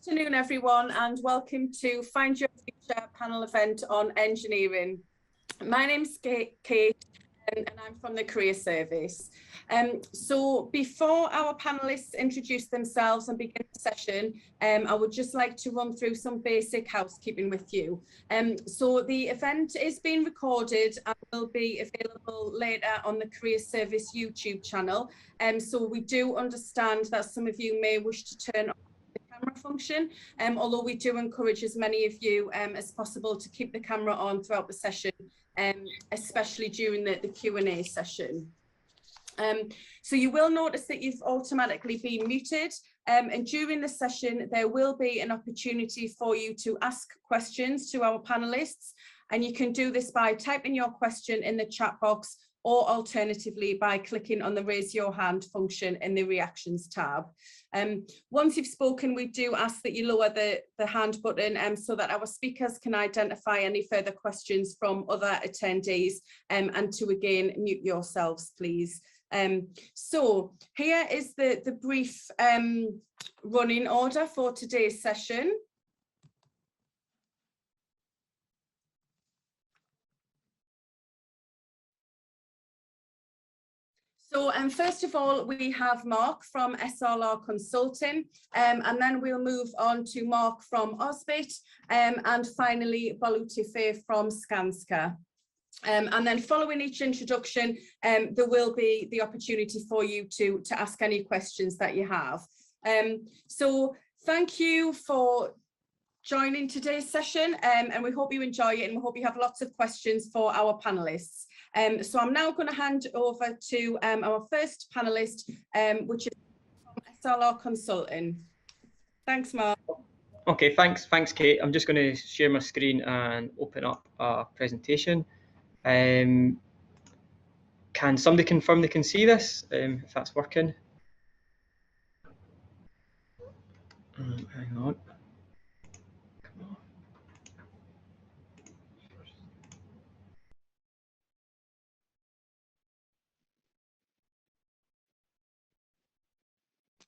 Good afternoon, everyone, and welcome to Find Your Future panel event on engineering. My name's Kate and I'm from the Career Service. So before our panelists introduce themselves and begin the session, I would just like to run through some basic housekeeping with you. So the event is being recorded and will be available later on the Career Service YouTube channel. So we do understand that some of you may wish to turn on the camera function, although we do encourage as many of you as possible to keep the camera on throughout the session, especially during the Q&A session. So you will notice that you've automatically been muted, and during the session there will be an opportunity for you to ask questions to our panelists, and you can do this by typing your question in the chat box or alternatively by clicking on the raise your hand function in the reactions tab. Once you've spoken, we do ask that you lower the hand button so that our speakers can identify any further questions from other attendees, and to again mute yourselves, please. So here is the brief running order for today's session. So first of all, we have Mark from SLR Consulting, and then we'll move on to Mark from Osbit, and finally Balutife from Skanska. And then following each introduction, there will be the opportunity for you to ask any questions that you have. So thank you for joining today's session, and we hope you enjoy it, and we hope you have lots of questions for our panelists. So I'm now going to hand over to our first panelist, which is from SLR Consulting. Thanks, Mark. Okay, thanks, Kate. I'm just going to share my screen and open up a presentation. Can somebody confirm they can see this, if that's working? Hang on. Come on.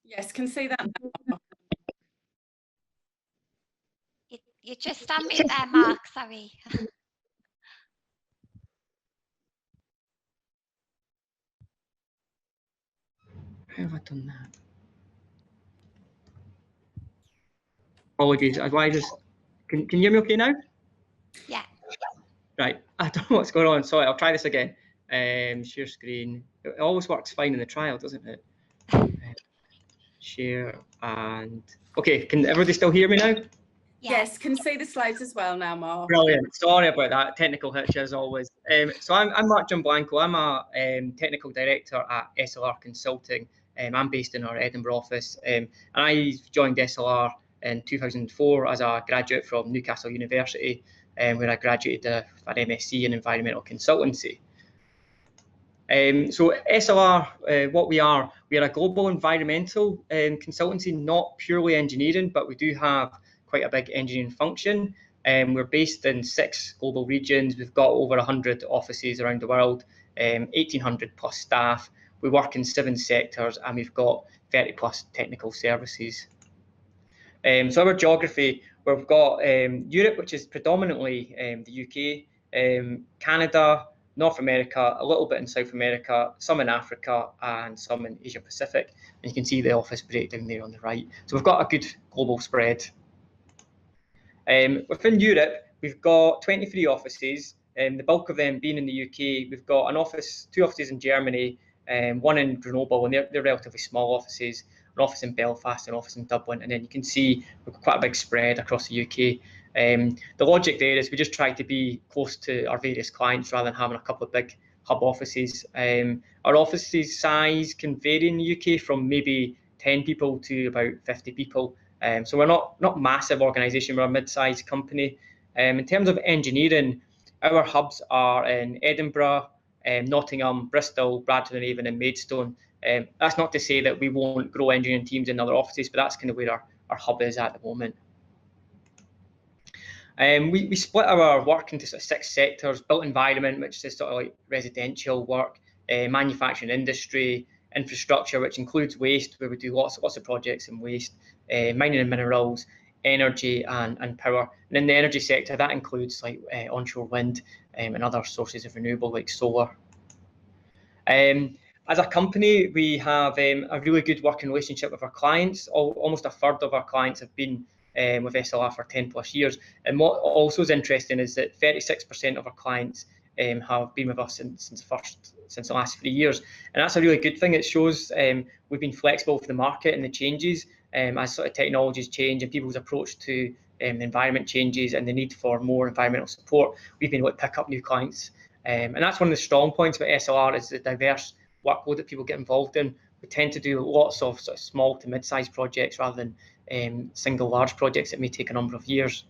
Yes, can see that now. You just on mute there, Mark, sorry. How have I done that? Apologies. Can you hear me okay now? Yeah. Right. I don't know what's going on. Sorry, I'll try this again. Share screen. It always works fine in the trial, doesn't it? Share and okay. Can everybody still hear me now? Yes, can see the slides as well now, Mark. Brilliant. Sorry about that. Technical hitch as always. So I'm Mark Gianblanco. I'm a technical director at SLR Consulting. I'm based in our Edinburgh office, and I joined SLR in 2004 as a graduate from Newcastle University, where I graduated with an MSc in environmental consultancy. So SLR, what we are a global environmental consultancy, not purely engineering, but we do have quite a big engineering function. We're based in 6 global regions. We've got over 100 offices around the world, 1,800 plus staff. We work in 7 sectors, and we've got 30 plus technical services. So our geography, we've got Europe, which is predominantly the UK, Canada, North America, a little bit in South America, some in Africa, and some in Asia Pacific. And you can see the office breakdown there on the right. So we've got a good global spread. Within Europe, we've got 23 offices, the bulk of them being in the UK. We've got 2 offices in Germany, 1 in Grenoble, and they're relatively small offices, an office in Belfast, an office in Dublin, and then you can see we've got quite a big spread across the UK. The logic there is we just try to be close to our various clients rather than having a couple of big hub offices. Our offices size can vary in the UK from maybe 10 people to about 50 people. So we're not massive organisation, we're a mid-sized company. In terms of engineering, our hubs are in Edinburgh, Nottingham, Bristol, Bradford-on-Avon and Maidstone. That's not to say that we won't grow engineering teams in other offices, but that's kind of where our hub is at the moment. We split our work into sort of 6 sectors: built environment, which is sort of like residential work, manufacturing industry, infrastructure, which includes waste, where we do lots of projects in waste, mining and minerals, energy and power. And in the energy sector, that includes like onshore wind and other sources of renewable like solar. As a company, we have a really good working relationship with our clients. Almost a third of our clients have been with SLR for 10 plus years. And what also is interesting is that 36% of our clients have been with us since the last 3 years. And that's a really good thing. It shows we've been flexible for the market and the changes as sort of technologies change and people's approach to the environment changes and the need for more environmental support. We've been able to pick up new clients. And that's one of the strong points about SLR is the diverse workload that people get involved in. We tend to do lots of sort of small to mid-sized projects rather than single large projects that may take a number of years.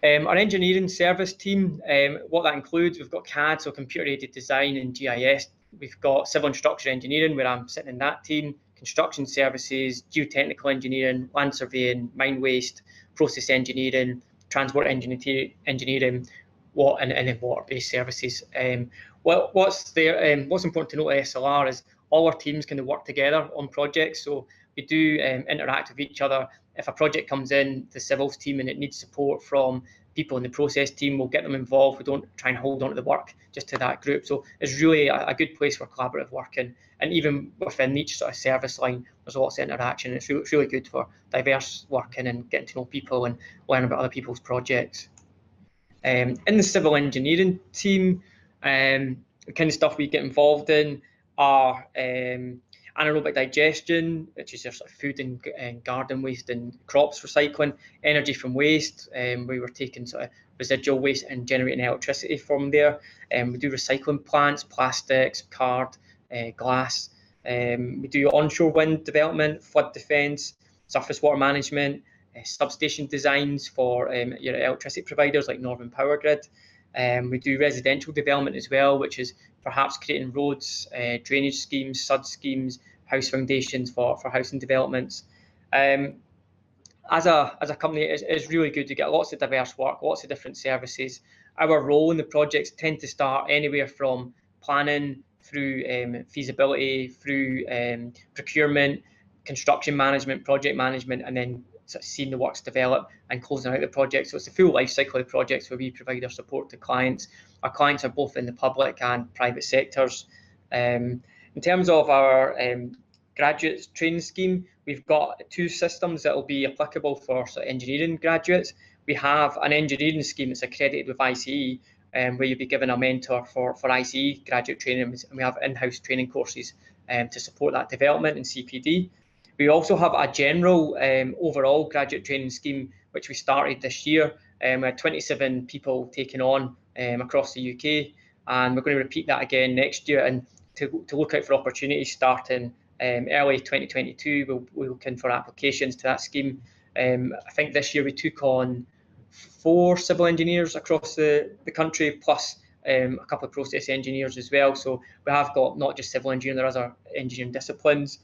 Our engineering service team, what that includes, we've got CAD, so computer-aided design, and GIS. We've got civil and structural engineering, where I'm sitting in that team, construction services, geotechnical engineering, land surveying, mine waste, process engineering, transport engineering, and then water-based services. What's important to note at SLR is all our teams kind of work together on projects, so we do interact with each other. If a project comes in, the civils team, and it needs support from people in the process team, we'll get them involved. We don't try and hold on to the work just to that group. So it's really a good place for collaborative working. And even within each sort of service line, there's lots of interaction. It's really good for diverse working and getting to know people and learn about other people's projects. In the civil engineering team, the kind of stuff we get involved in are anaerobic digestion, which is your sort of food and garden waste and crops recycling, energy from waste, we were taking sort of residual waste and generating electricity from there. We do recycling plants, plastics, card, glass. We do onshore wind development, flood defence, surface water management, substation designs for your electricity providers like Northern Power Grid. We do residential development as well, which is perhaps creating roads, drainage schemes, SUD schemes, house foundations for housing developments. As a company, it's really good to get lots of diverse work, lots of different services. Our role in the projects tend to start anywhere from planning through feasibility, through procurement, construction management, project management, and then sort of seeing the works develop and closing out the project. So it's a full life cycle of projects where we provide our support to clients. Our clients are both in the public and private sectors. In terms of our graduate training scheme, we've got 2 systems that will be applicable for sort of engineering graduates. We have an engineering scheme that's accredited with ICE, where you'll be given a mentor for ICE graduate training, and we have in-house training courses to support that development in CPD. We also have a general overall graduate training scheme, which we started this year. We had 27 people taken on across the UK, and we're going to repeat that again next year. And to look out for opportunities starting early 2022, we'll be looking for applications to that scheme. I think this year we took on 4 civil engineers across the country, plus a couple of process engineers as well. So we have got not just civil engineering, there are other engineering disciplines.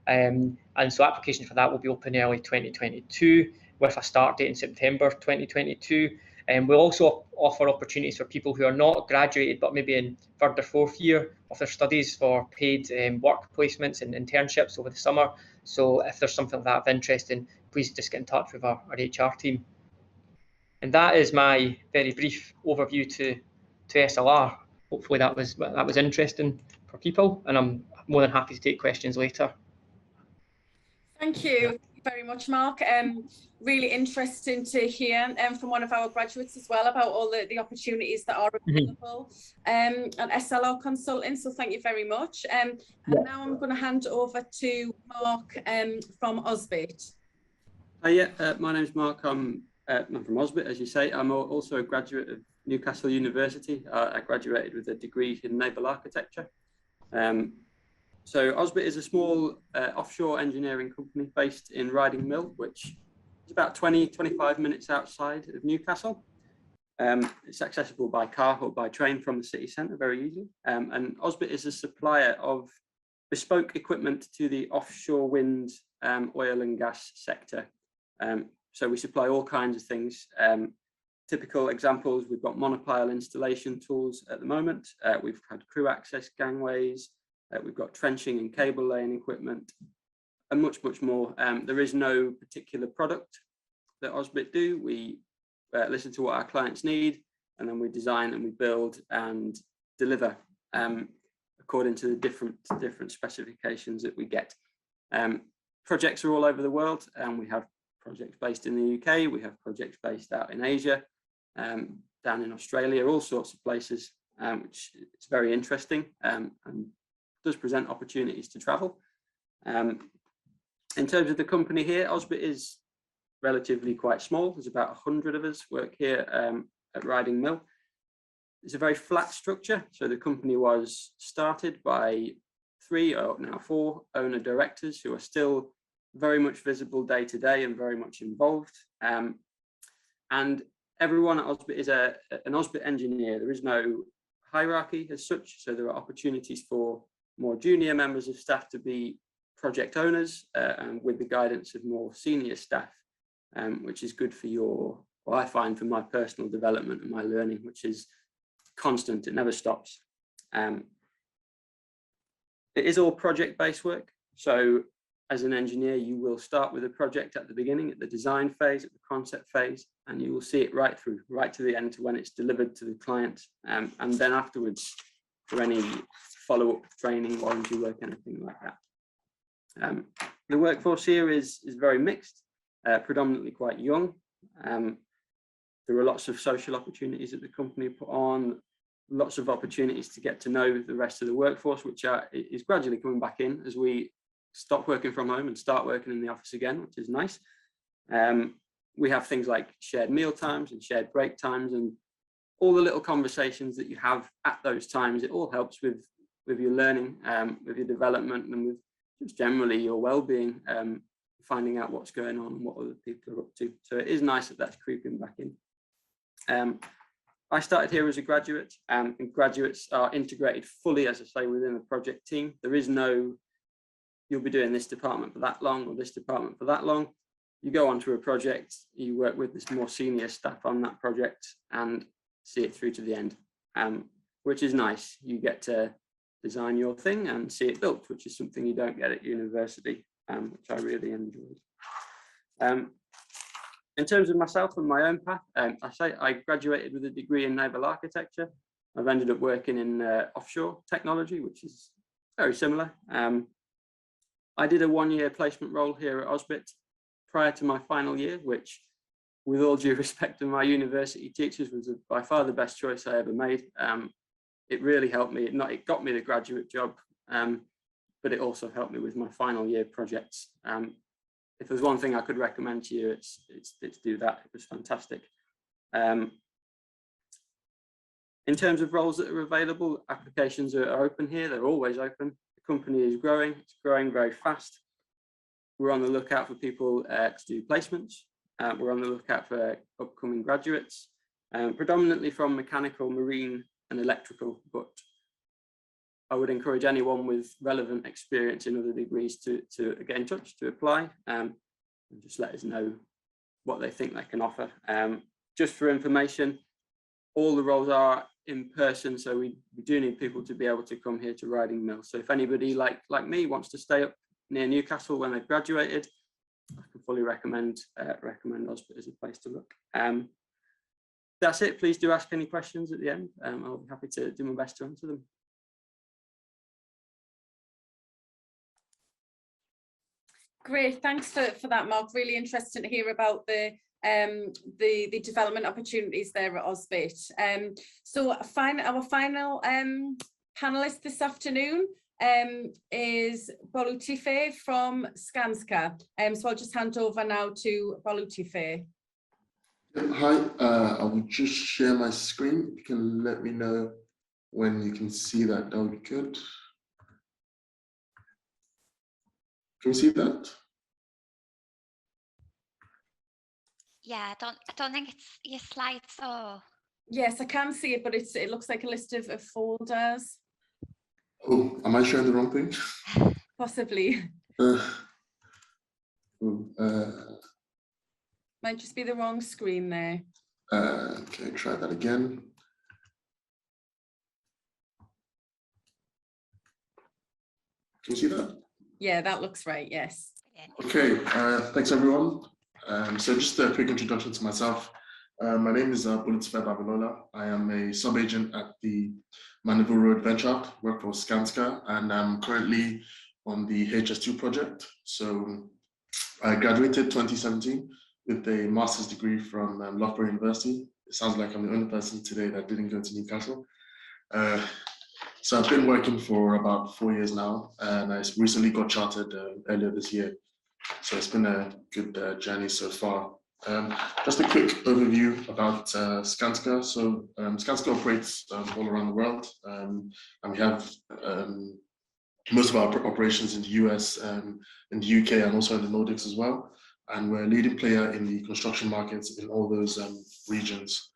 And so applications for that will be open early 2022 with a start date in September 2022. And we'll also offer opportunities for people who are not graduated but maybe in 3rd or 4th year of their studies for paid work placements and internships over the summer. So if there's something like that of interest, then please just get in touch with our HR team. And that is my very brief overview to SLR. Hopefully that was interesting for people, and I'm more than happy to take questions later. Thank you very much, Mark. Really interesting to hear from one of our graduates as well about all the opportunities that are available at SLR Consulting. So thank you very much. And now I'm going to hand over to Mark from Osbit. My name's Mark. I'm from Osbit, as you say. I'm also a graduate of Newcastle University. I graduated with a degree in naval architecture. So Osbit is a small offshore engineering company based in Riding Mill, which is about 20-25 minutes outside of Newcastle. It's accessible by car or by train from the city centre very easily. And Osbit is a supplier of bespoke equipment to the offshore wind, oil and gas sector. So we supply all kinds of things. Typical examples, we've got monopile installation tools at the moment. We've had crew access gangways. We've got trenching and cable laying equipment, and much more. There is no particular product that Osbit do. We listen to what our clients need, and then we design and we build and deliver according to the different specifications that we get. Projects are all over the world, and we have projects based in the UK, we have projects based out in Asia, down in Australia, all sorts of places, which is very interesting and does present opportunities to travel. In terms of the company here, Osbit is relatively quite small. There's about 100 of us work here at Riding Mill. It's a very flat structure. So the company was started by 3 or now 4 owner directors who are still very much visible day to day and very much involved. And everyone at Osbit is an Osbit engineer. There is no hierarchy as such. So there are opportunities for more junior members of staff to be project owners and with the guidance of more senior staff, which is good for well, I find for my personal development and my learning, which is constant, it never stops. It is all project-based work. So as an engineer, you will start with a project at the beginning, at the design phase, at the concept phase, and you will see it right through, right to the end, to when it's delivered to the client. And then afterwards, for any follow-up training, warranty work, anything like that. The workforce here is very mixed, predominantly quite young. There are lots of social opportunities that the company put on, lots of opportunities to get to know the rest of the workforce, which is gradually coming back in as we stop working from home and start working in the office again, which is nice. We have things like shared meal times and shared break times, and all the little conversations that you have at those times. It all helps with your learning, with your development, and with just generally your well-being, finding out what's going on and what other people are up to. So it is nice that that's creeping back in. I started here as a graduate, and graduates are integrated fully, as I say, within the project team. There is no, you'll be doing this department for that long or this department for that long. You go onto a project, you work with this more senior staff on that project and see it through to the end, which is nice. You get to design your thing and see it built, which is something you don't get at university, which I really enjoyed. In terms of myself and my own path, I graduated with a degree in naval architecture. I've ended up working in offshore technology, which is very similar. I did a 1-year placement role here at Osbit prior to my final year, which, with all due respect to my university teachers, was by far the best choice I ever made. It really helped me. It got me the graduate job, but it also helped me with my final year projects. If there's one thing I could recommend to you, it's do that. It was fantastic. In terms of roles that are available, applications are open here. They're always open. The company is growing. It's growing very fast. We're on the lookout for people to do placements. We're on the lookout for upcoming graduates, predominantly from mechanical, marine, and electrical, but I would encourage anyone with relevant experience in other degrees to get in touch, to apply, and just let us know what they think they can offer. Just for information, all the roles are in person, so we do need people to be able to come here to Riding Mill. So if anybody like me wants to stay up near Newcastle when they've graduated, I can fully recommend Osbit as a place to look. That's it. Please do ask any questions at the end. I'll be happy to do my best to answer them. Great, thanks for that, Mark. Really interesting to hear about the development opportunities there at Osbit. So our final panelist this afternoon is Bolutife from Skanska. So I'll just hand over now to Bolutife. Hi, I will just share my screen. If you can let me know when you can see that, that would be good. Can you see that? Yeah, I don't think it's your slides, so. Yes, I can see it, but it looks like a list of folders. Oh, am I showing the wrong thing? Possibly. Might just be the wrong screen there. Okay, try that again. Can you see that? Yeah, that looks right, yes. Okay, thanks everyone. So just a quick introduction to myself. My name is Bulitsfe Babalola. I am a sub-agent at the Mandeville Road Venture, work for Skanska, and I'm currently on the HS2 project. So I graduated 2017 with a master's degree from Loughborough University. It sounds like I'm the only person today that didn't go to Newcastle. So I've been working for about 4 years now, and I recently got chartered earlier this year. So it's been a good journey so far. Just a quick overview about Skanska. So Skanska operates all around the world, and we have most of our operations in the US, in the UK, and also in the Nordics as well. And we're a leading player in the construction markets in all those regions.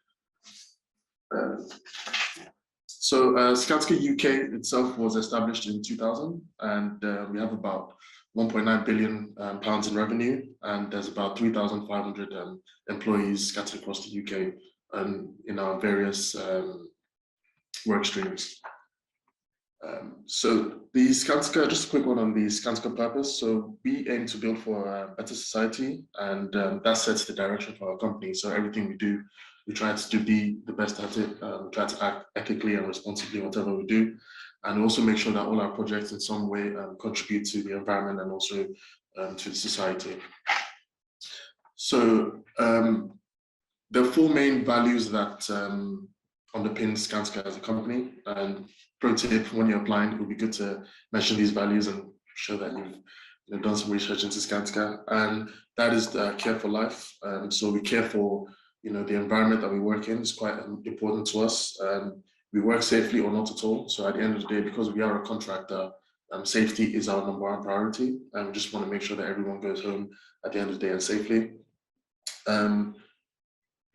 So Skanska UK itself was established in 2000, and we have about 1.9 billion pounds in revenue, and there's about 3,500 employees scattered across the UK in our various work streams. So the Skanska, just a quick one on the Skanska purpose. So we aim to build for a better society, and that sets the direction for our company. So everything we do, we try to be the best at it, try to act ethically and responsibly whatever we do, and also make sure that all our projects in some way contribute to the environment and also to the society. So there are 4 main values that underpin Skanska as a company. And pro tip, when you're applying, it would be good to mention these values and show that you've done some research into Skanska. And that is the care for life. So we care for the environment that we work in. Is quite important to us. We work safely or not at all. So at the end of the day, because we are a contractor, safety is our #1 priority. And we just want to make sure that everyone goes home at the end of the day and safely.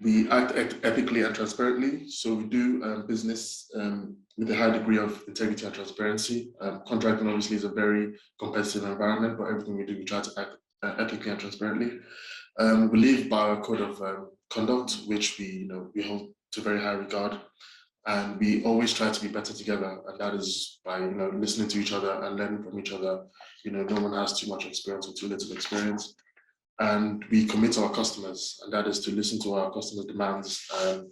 We act ethically and transparently. So we do business with a high degree of integrity and transparency. Contracting obviously is a very competitive environment, but everything we do, we try to act ethically and transparently. We live by a code of conduct, which we hold to very high regard. And we always try to be better together, and that is by listening to each other and learning from each other. No one has too much experience or too little experience. And we commit to our customers, and that is to listen to our customers' demands and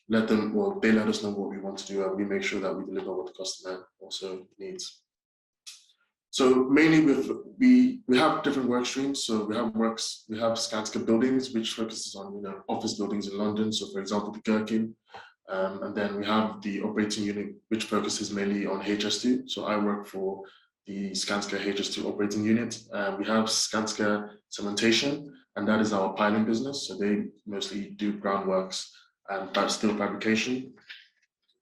they let us know what we want to do, and we make sure that we deliver what the customer also needs. So mainly we have different work streams. So we have Skanska Buildings, which focuses on office buildings in London. So for example, the Gherkin. And then we have the operating unit, which focuses mainly on HS2. So I work for the Skanska HS2 operating unit. We have Skanska Cementation, and that is our piling business. So they mostly do groundworks and steel fabrication.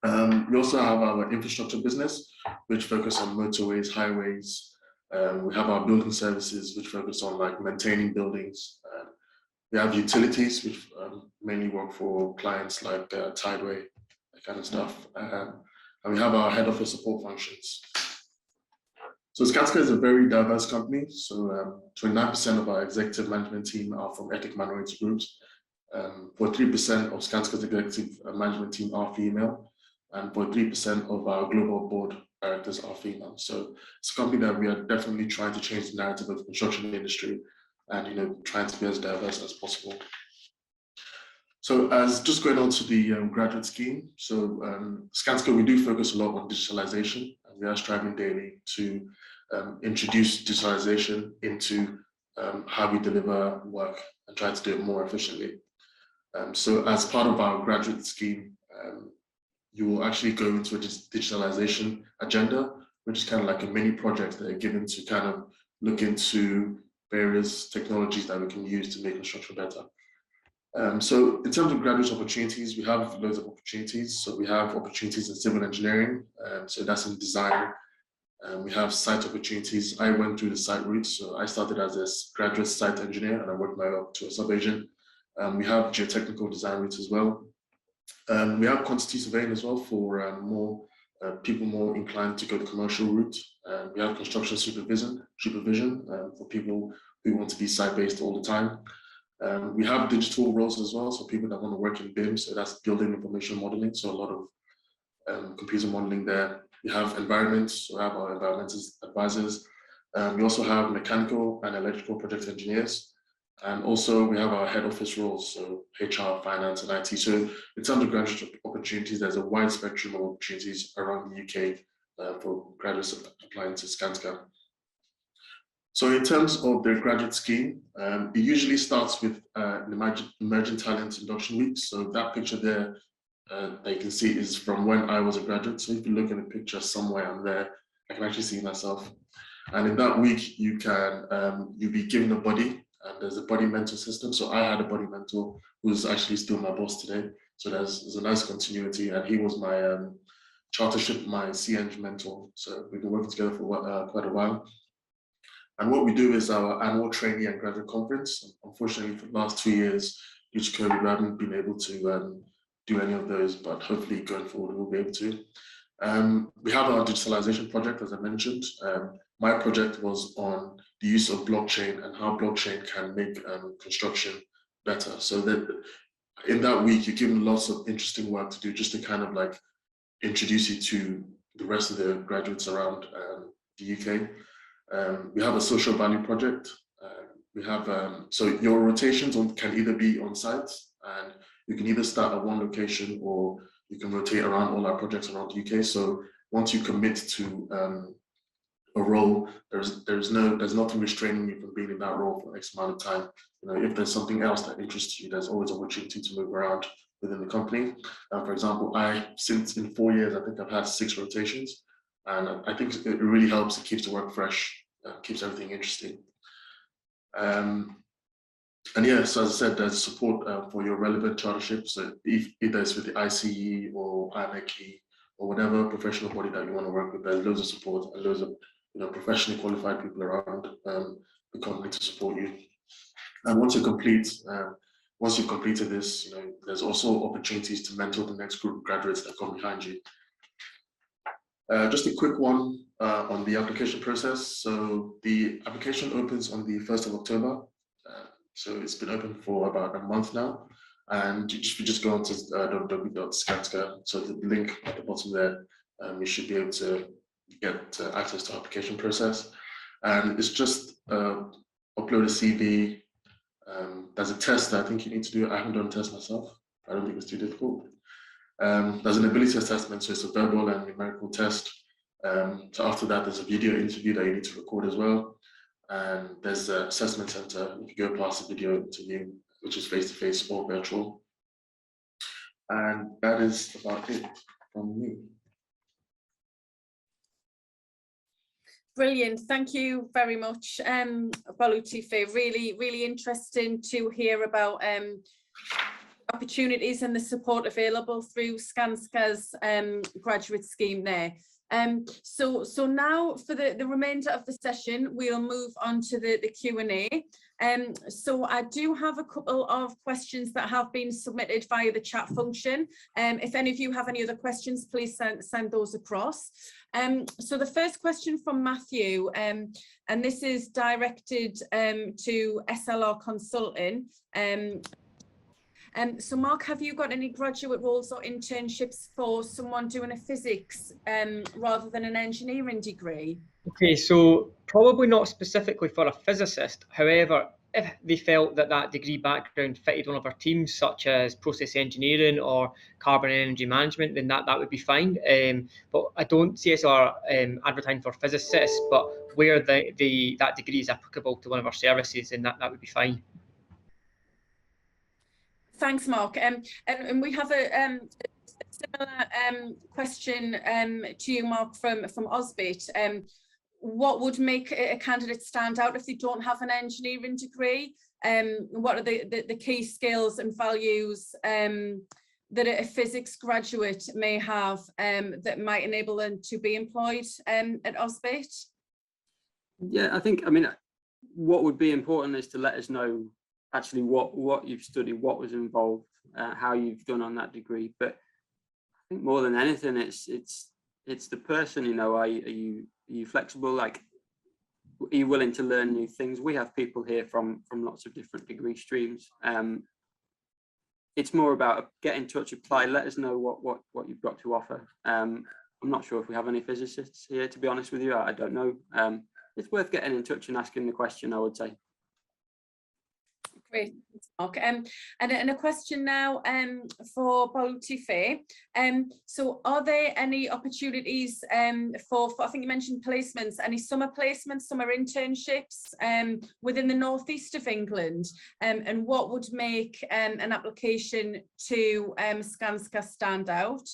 We also have our infrastructure business, which focus on motorways, highways. We have our building services, which focus on maintaining buildings. We have utilities, which mainly work for clients like Tideway, that kind of stuff. And we have our head office support functions. So Skanska is a very diverse company. So 29% of our executive management team are from ethnic minority groups. 43% of Skanska's executive management team are female, and 43% of our global board directors are female. So it's a company that we are definitely trying to change the narrative of the construction industry, and trying to be as diverse as possible. So as just going on to the graduate scheme, so Skanska, we do focus a lot on digitalization, and we are striving daily to introduce digitalization into how we deliver work and try to do it more efficiently. So as part of our graduate scheme, you will actually go into a digitalization agenda, which is kind of like a mini project that are given to kind of look into various technologies that we can use to make construction better. So in terms of graduate opportunities, we have loads of opportunities. So we have opportunities in civil engineering, so that's in design. We have site opportunities. I went through the site route, so I started as a graduate site engineer and I worked my way up to a sub-agent. We have geotechnical design routes as well. We have quantity surveying as well for people more inclined to go the commercial route. We have construction supervision for people who want to be site-based all the time. We have digital roles as well, so people that want to work in BIM, so that's building information modeling, so a lot of computer modeling there. We have environments, so we have our environmental advisors. We also have mechanical and electrical project engineers. And also we have our head office roles, so HR, finance, and IT. So in terms of graduate opportunities, there's a wide spectrum of opportunities around the UK for graduates applying to Skanska. So in terms of the graduate scheme, it usually starts with an emerging talent induction week. So that picture there that you can see is from when I was a graduate. So if you look at a picture somewhere on there, I can actually see myself. And in that week, you can you'll be given a buddy, and there's a buddy mentor system. So I had a buddy mentor who's actually still my boss today. So there's a nice continuity, and he was my chartership, my CNG mentor. So we've been working together for quite a while. And what we do is our annual trainee and graduate conference. Unfortunately, for the last 2 years, due to COVID, we haven't been able to do any of those, but hopefully going forward, we'll be able to. We have our digitalization project, as I mentioned. My project was on the use of blockchain and how blockchain can make construction better. So that in that week, you're given lots of interesting work to do just to kind of like introduce you to the rest of the graduates around the UK. We have a social value project. We have, so your rotations can either be on site, and you can either start at one location or you can rotate around all our projects around the UK. So once you commit to a role, there's nothing restraining you from being in that role for X amount of time. You know, if there's something else that interests you, there's always opportunity to move around within the company. For example, since in 4 years, I think I've had 6 rotations, and I think it really helps. It keeps the work fresh, keeps everything interesting. And yeah, so as I said, there's support for your relevant chartership. So either it's with the ICE or IMECI or whatever professional body that you want to work with, there's loads of support and loads of professionally qualified people around the company to support you. And once you've completed this, there's also opportunities to mentor the next group of graduates that come behind you. Just a quick one on the application process. So the application opens on the 1st of October. So it's been open for about a month now. And you just go on to www.skanska. So the link at the bottom there, you should be able to get access to the application process. And it's just upload a CV. There's a test that I think you need to do. I haven't done a test myself. I don't think it's too difficult. There's an ability assessment, so it's a verbal and numerical test. So after that, there's a video interview that you need to record as well. And there's an assessment center if you go past the video interview, which is face-to-face or virtual. And that is about it from me. Brilliant. Thank you very much, Balutife. Really, really interesting to hear about opportunities and the support available through Skanska's graduate scheme there. So now for the remainder of the session, we'll move on to the Q&A. So I do have a couple of questions that have been submitted via the chat function. If any of you have any other questions, please send those across. So the first question from Matthew, and this is directed to SLR Consulting. So Mark, have you got any graduate roles or internships for someone doing a physics rather than an engineering degree? Okay, so probably not specifically for a physicist. However, if they felt that degree background fitted one of our teams, such as process engineering or carbon energy management, then that would be fine. But I don't see SLR advertising for physicists, but where that degree is applicable to one of our services, then that would be fine. Thanks, Mark. And we have a similar question to you, Mark, from Osbit. What would make a candidate stand out if they don't have an engineering degree? What are the key skills and values that a physics graduate may have that might enable them to be employed at Osbit? Yeah, I mean, what would be important is to let us know actually what you've studied, what was involved, how you've done on that degree. But I think more than anything, it's the person. Are you flexible? Like, are you willing to learn new things? We have people here from lots of different degree streams. It's more about get in touch, apply, let us know what you've got to offer. I'm not sure if we have any physicists here, to be honest with you. I don't know. It's worth getting in touch and asking the question, I would say. Great, thanks, Mark. And a question now for Bolutife. So are there any opportunities for, I think you mentioned placements, any summer placements, summer internships within the northeast of England? And what would make an application to Skanska stand out?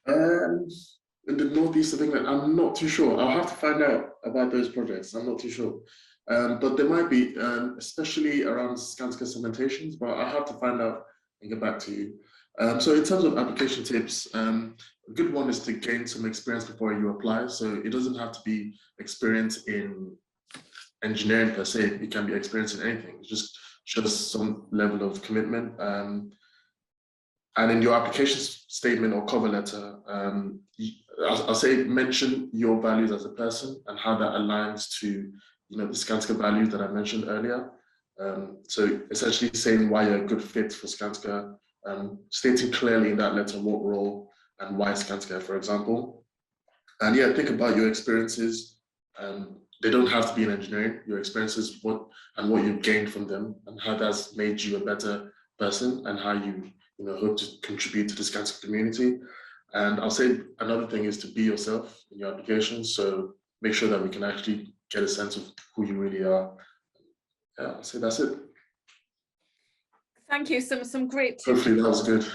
In the northeast of England, I'm not too sure. I'll have to find out about those projects. I'm not too sure. But there might be, especially around Skanska cementations, but I'll have to find out and get back to you. So in terms of application tips, a good one is to gain some experience before you apply. So it doesn't have to be experience in engineering per se. It can be experience in anything. It just shows some level of commitment. And in your application statement or cover letter, I'll say mention your values as a person and how that aligns to the Skanska values that I mentioned earlier. So essentially saying why you're a good fit for Skanska, stating clearly in that letter what role and why Skanska, for example. And yeah, think about your experiences. They don't have to be in engineering. Your experiences, what you've gained from them, and how that's made you a better person, and how you hope to contribute to the Skanska community. And I'll say another thing is to be yourself in your application. So make sure that we can actually get a sense of who you really are. Yeah, I'll say that's it. Thank you. Some great tips. Hopefully that was good.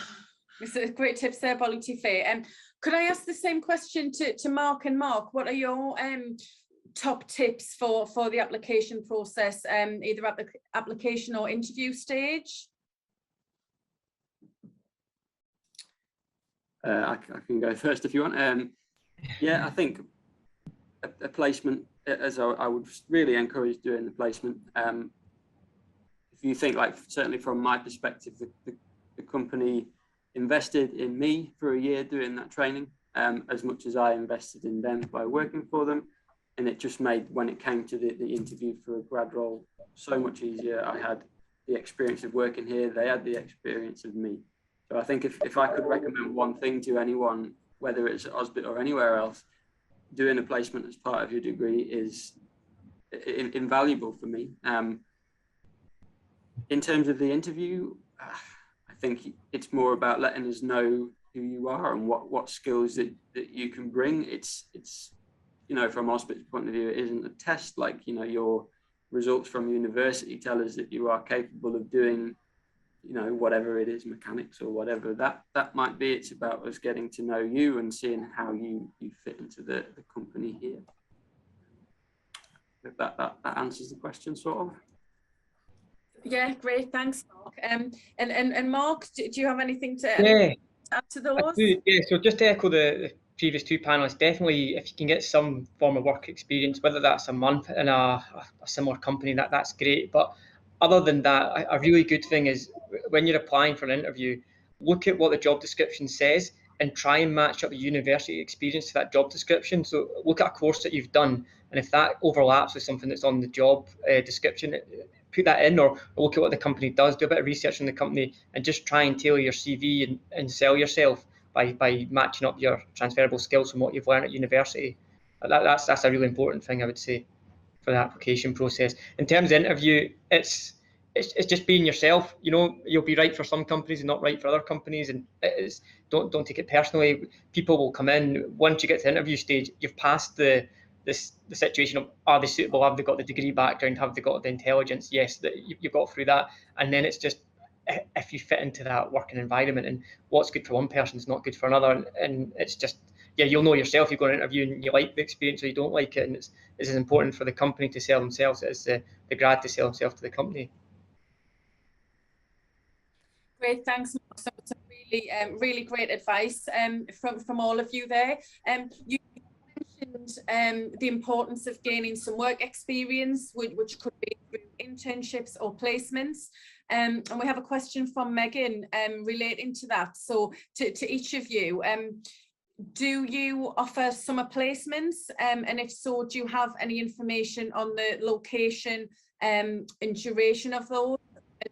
Great tips there, Bolutife. Could I ask the same question to Mark and Mark? What are your top tips for the application process, either at the application or interview stage? I can go first if you want. Yeah, I think a placement, as I would really encourage doing the placement. If you think, like, certainly from my perspective, the company invested in me for a year doing that training, as much as I invested in them by working for them. And it just made, when it came to the interview for a grad role, so much easier. I had the experience of working here, they had the experience of me. So I think if I could recommend one thing to anyone, whether it's at Osbit or anywhere else, doing a placement as part of your degree is invaluable for me. In terms of the interview, I think it's more about letting us know who you are and what skills that you can bring. It's from Osbit's point of view, it isn't a test like, your results from university tell us that you are capable of doing whatever it is, mechanics or whatever that might be. It's about us getting to know you and seeing how you fit into the company here. If that answers the question, sort of. Yeah, great, thanks, Mark. And Mark, do you have anything to add to those? Yeah, so just to echo the previous two panelists, definitely if you can get some form of work experience, whether that's a month in a similar company, that's great. But other than that, a really good thing is when you're applying for an interview, look at what the job description says and try and match up the university experience to that job description. So look at a course that you've done, and if that overlaps with something that's on the job description, put that in, or look at what the company does, do a bit of research on the company, and just try and tailor your CV and sell yourself by matching up your transferable skills from what you've learned at university. That's a really important thing, I would say, for the application process. In terms of interview, it's just being yourself. You'll be right for some companies and not right for other companies, and don't take it personally. People will come in, once you get to the interview stage, you've passed the situation of, are they suitable, have they got the degree background, have they got the intelligence? Yes, that you've got through that, and then it's just if you fit into that working environment, and what's good for one person is not good for another, and it's just, yeah, you'll know yourself. You go on an interview and you like the experience or you don't like it, and it's as important for the company to sell themselves as the grad to sell himself to the company. Great, thanks, Mark. Some really great advice from all of you there. You mentioned the importance of gaining some work experience, which could be through internships or placements. And we have a question from Megan relating to that. So to each of you, do you offer summer placements? And if so, do you have any information on the location and duration of those?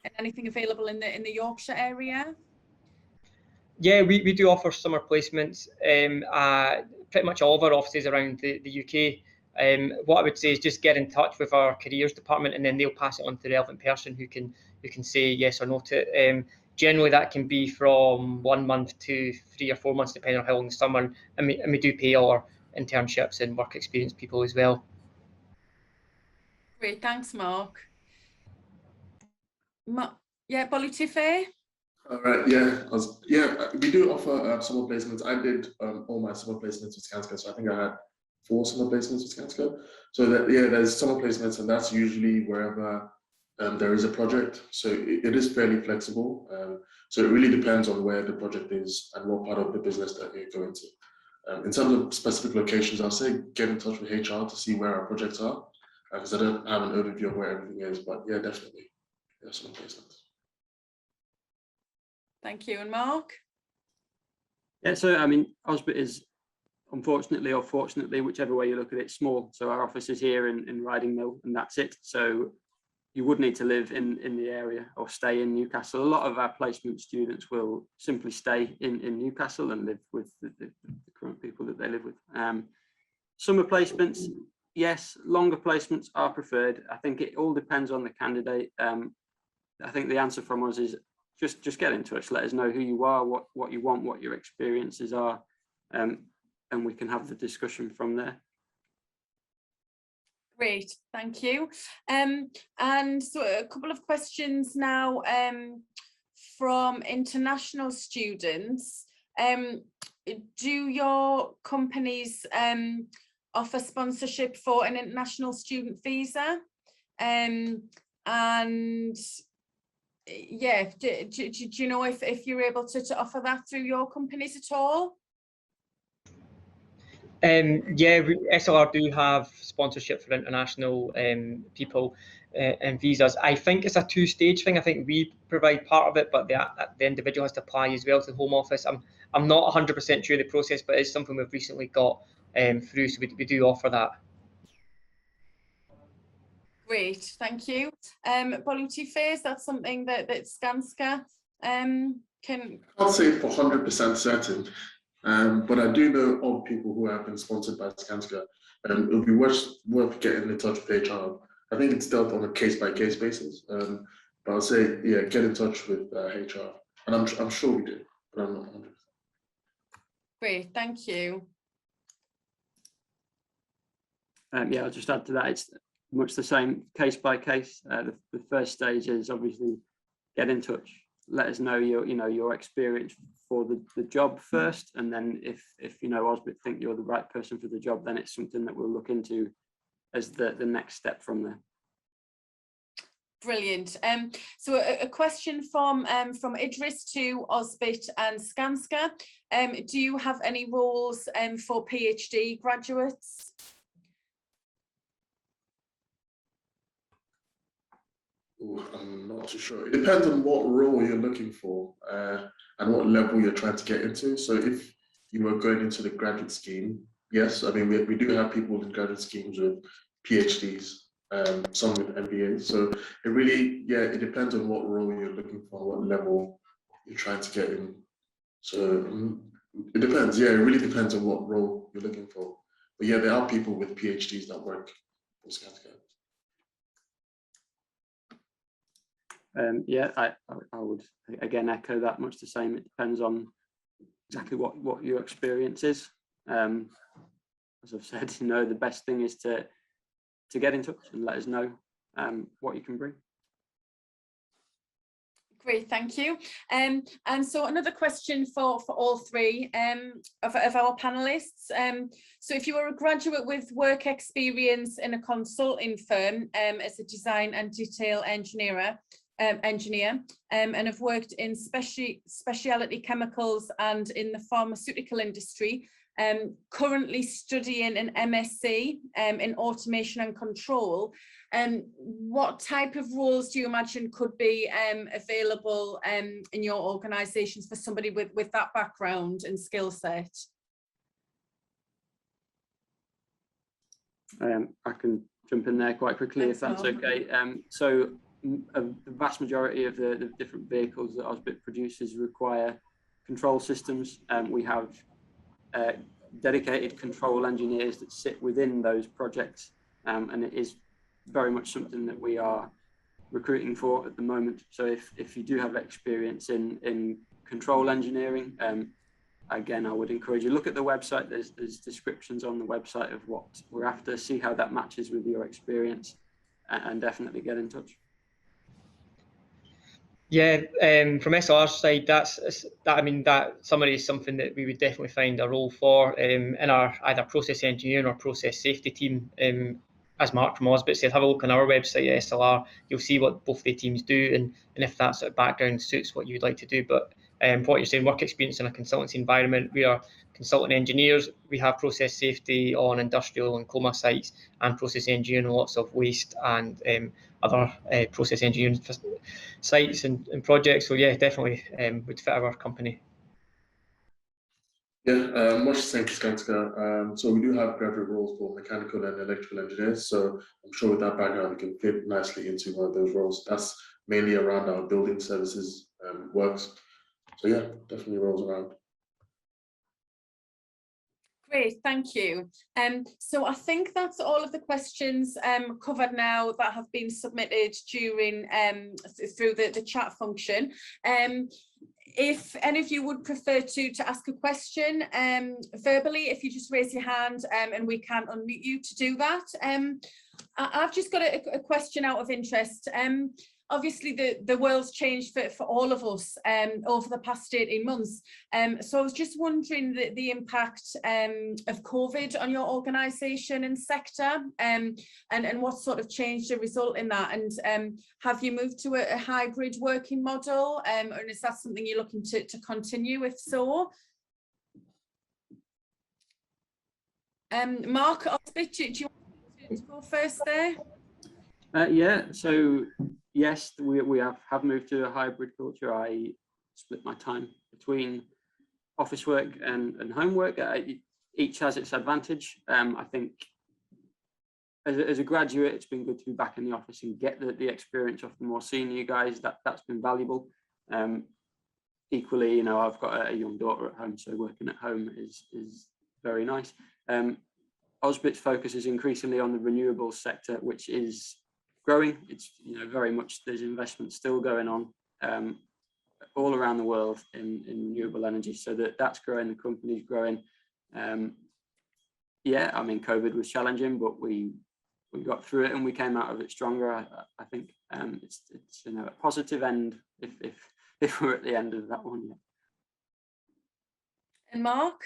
And anything available in the Yorkshire area? Yeah, we do offer summer placements. Pretty much all of our offices around the UK What I would say is just get in touch with our careers department, and then they'll pass it on to the relevant person who can say yes or no to it. Generally, that can be from 1 month to 3 or 4 months, depending on how long the summer. And we do pay all our internships and work experience people as well. Great, thanks, Mark. Yeah, Bolutife? All right, yeah, we do offer summer placements. I did all my summer placements with Skanska, so I think I had 4 summer placements with Skanska. So there's summer placements, and that's usually wherever there is a project. So it is fairly flexible. So it really depends on where the project is and what part of the business that you're going to. In terms of specific locations, I'll say get in touch with HR to see where our projects are, because I don't have an overview of where everything is. But yeah, definitely, summer placements. Thank you. And Mark? Yeah, so I mean, Osbit is, unfortunately or fortunately, whichever way you look at it, small. So our office is here in Riding Mill, and that's it. So you would need to live in the area or stay in Newcastle. A lot of our placement students will simply stay in Newcastle and live with the current people that they live with. Summer placements, yes, longer placements are preferred. I think it all depends on the candidate. I think the answer from us is just get in touch. Let us know who you are, what you want, what your experiences are, and we can have the discussion from there. Great, thank you. And so a couple of questions now from international students. Do your companies offer sponsorship for an international student visa? And yeah, do you know if you're able to offer that through your companies at all? Yeah, SLR do have sponsorship for international people and visas. I think it's a 2-stage thing. I think we provide part of it, but the individual has to apply as well to the Home Office. I'm not 100% sure of the process, but it's something we've recently got through, so we do offer that. Great, thank you. Bolutife, is that something that Skanska can? I can't say for 100% certain, but I do know of people who have been sponsored by Skanska. It would be worth getting in touch with HR. I think it's dealt on a case-by-case basis. But I'll say, yeah, get in touch with HR, and I'm sure we do, but I'm not 100%. Great, thank you. Yeah, I'll just add to that. It's much the same case by case. The first stage is obviously get in touch. Let us know your experience for the job first, and then if Osbit think you're the right person for the job, then it's something that we'll look into as the next step from there. Brilliant. So a question from Idris to Osbit and Skanska. Do you have any roles for PhD graduates? Ooh, I'm not too sure. It depends on what role you're looking for and what level you're trying to get into. So if you were going into the graduate scheme, yes, I mean, we do have people in graduate schemes with PhDs, some with MBAs. So it really, yeah, it depends on what role you're looking for, what level you're trying to get in. So it depends. Yeah, it really depends on what role you're looking for. But yeah, there are people with PhDs that work for Skanska. Yeah, I would again echo that, much the same. It depends on exactly what your experience is. As I've said, the best thing is to get in touch and let us know what you can bring. Great, thank you. And so another question for all three of our panelists. So if you were a graduate with work experience in a consulting firm as a design and detail engineer, and have worked in specialty chemicals and in the pharmaceutical industry, currently studying an MSc in automation and control, what type of roles do you imagine could be available in your organisations for somebody with that background and skill set? I can jump in there quite quickly, if that's okay. So the vast majority of the different vehicles that Osbit produces require control systems. We have dedicated control engineers that sit within those projects, and it is very much something that we are recruiting for at the moment. So if you do have experience in control engineering, again, I would encourage you, look at the website. There's descriptions on the website of what we're after, see how that matches with your experience, and definitely get in touch. Yeah, from SLR's side, that summary is something that we would definitely find a role for in our either process engineering or process safety team. As Mark from Osbit said, have a look on our website at SLR. You'll see what both the teams do, and if that sort of background suits what you'd like to do. But what you're saying, work experience in a consultancy environment, we are consultant engineers. We have process safety on industrial and coma sites, and process engineering lots of waste and other process engineering sites and projects. So yeah, definitely would fit our company. Yeah, much the same for Skanska. So we do have graduate roles for mechanical and electrical engineers. So I'm sure with that background, we can fit nicely into one of those roles. That's mainly around our building services works. So yeah, definitely roles around. Great, thank you. So I think that's all of the questions covered now that have been submitted during through the chat function. If any of you would prefer to ask a question verbally, if you just raise your hand and we can unmute you to do that. I've just got a question out of interest. Obviously, the world's changed for all of us over the past 18 months. So I was just wondering the impact of COVID on your organisation and sector, and what sort of change to result in that. And have you moved to a hybrid working model, or is that something you're looking to continue, if so? Mark, Osbit, do you want to go first there? Yeah, so yes, we have moved to a hybrid culture. I split my time between office work and homework. Each has its advantage. I think as a graduate, it's been good to be back in the office and get the experience of the more senior guys. That's been valuable. Equally, I've got a young daughter at home, so working at home is very nice. Osbit's focus is increasingly on the renewables sector, which is growing. It's very much, there's investment still going on all around the world in renewable energy, so that's growing. The company's growing. Yeah, I mean, COVID was challenging, but we got through it and we came out of it stronger. I think it's a positive end if we're at the end of that one. Yeah. And Mark?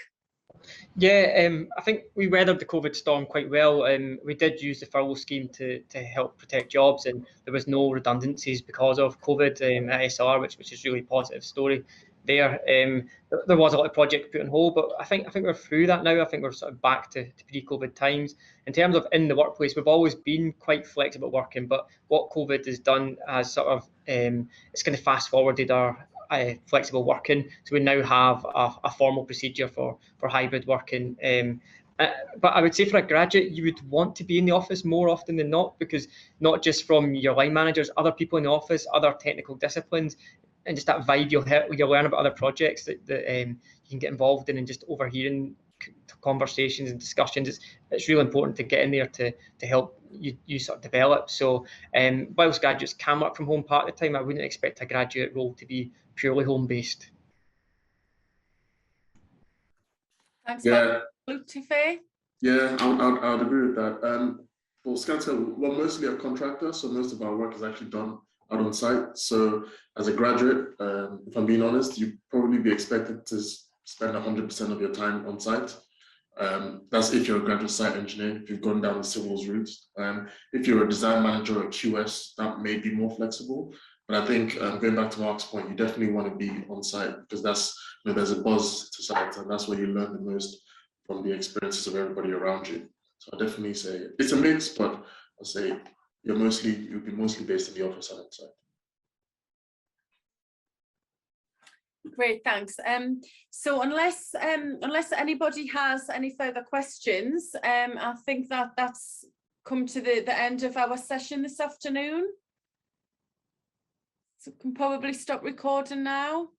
Yeah, I think we weathered the COVID storm quite well. We did use the furlough scheme to help protect jobs, and there was no redundancies because of COVID at SLR, which is really a positive story there. There was a lot of projects put on hold, but I think we're through that now. I think we're sort of back to pre-COVID times. In terms of in the workplace, we've always been quite flexible working, but what COVID has done has sort of it's kind of fast forwarded our flexible working, so we now have a formal procedure for hybrid working. But I would say for a graduate, you would want to be in the office more often than not, because not just from your line managers, other people in the office, other technical disciplines, and just that vibe you'll learn about other projects that you can get involved in, and just overhearing conversations and discussions. It's really important to get in there to help you sort of develop. So whilst graduates can work from home part of the time, I wouldn't expect a graduate role to be purely home based. Thanks, Yeah. Tiffany. Yeah, I would agree with that. Well, Skanska, we're mostly a contractor, so most of our work is actually done out on site. So as a graduate, if I'm being honest, you'd probably be expected to spend 100% of your time on site. That's if you're a graduate site engineer, if you've gone down the civils route. If you're a design manager or a QS, that may be more flexible. But I think going back to Mark's point, you definitely want to be on site, because that's, there's a buzz to site, and that's where you learn the most from the experiences of everybody around you. So I definitely say it's a mix, but I'll say you'll be mostly based in the office and on site. Great, thanks. So unless anybody has any further questions, I think that's come to the end of our session this afternoon. So we can probably stop recording now.